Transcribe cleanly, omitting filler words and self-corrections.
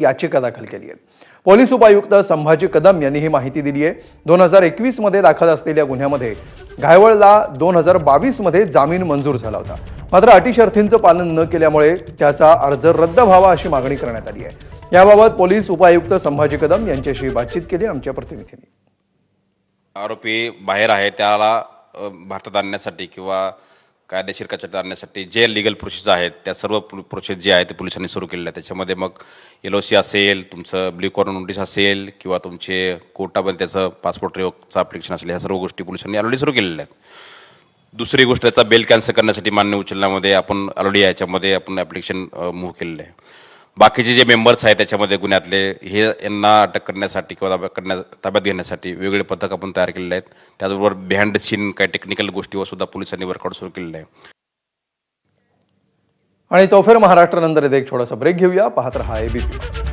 याचिका दाखल केली आहे। पोलीस उपायुक्त संभाजी कदम यांनी ही माहिती दिली आहे। 2021 मध्ये दाखल असलेल्या गुन्ह्यामध्ये घायवळला 2022 मध्ये जामीन मंजूर झाला होता, मात्र अटी शर्थींचं पालन न केल्यामुळे त्याचा अर्ज रद्द व्हावा अशी मागणी करण्यात आली आहे। याबाबत पोलीस उपायुक्त संभाजी कदम यांच्याशी बातचीत केली आमच्या प्रतिनिधींनी। आरोपी बाहेर आहे त्याला भारतात आणण्यासाठी किंवा कायदेशीर कचाट्यात आणण्यासाठी जे लिगल प्रोसेस आहेत त्या सर्व प्रोसेस जे आहे ते पोलिसांनी सुरू केलेल्या आहेत। त्याच्यामध्ये मग LOC असेल, तुमचं ब्ल्यू कॉर्नर नोटीस असेल किंवा तुमचे कोर्टामध्ये त्याचं पासपोर्ट रिवोकचं ॲप्लिकेशन असेल, ह्या सर्व गोष्टी पोलिसांनी ऑलरेडी सुरू केलेल्या आहेत। दुसरी गोष्ट, त्याचा बेल कॅन्सल करण्यासाठी मान्य उचलण्यामध्ये आपण ऑलरेडी याच्यामध्ये आपण ॲप्लिकेशन मूव्ह केलेलं आहे। बाकीचे जे मेंबर्स आहेत त्याच्यामध्ये गुन्ह्यातले हे यांना अटक करण्यासाठी किंवा ताब्यात घेण्यासाठी वेगवेगळे पथक आपण तयार केलेले आहेत। त्याचबरोबर बिहाइंड द सीन काही टेक्निकल गोष्टीवर सुद्धा पोलिसांनी वर्कआउट सुरू केलेलं आहे। आणि तो फिर महाराष्ट्र नंतर एक छोटासा ब्रेक घेऊया। पाहत रहा ABP।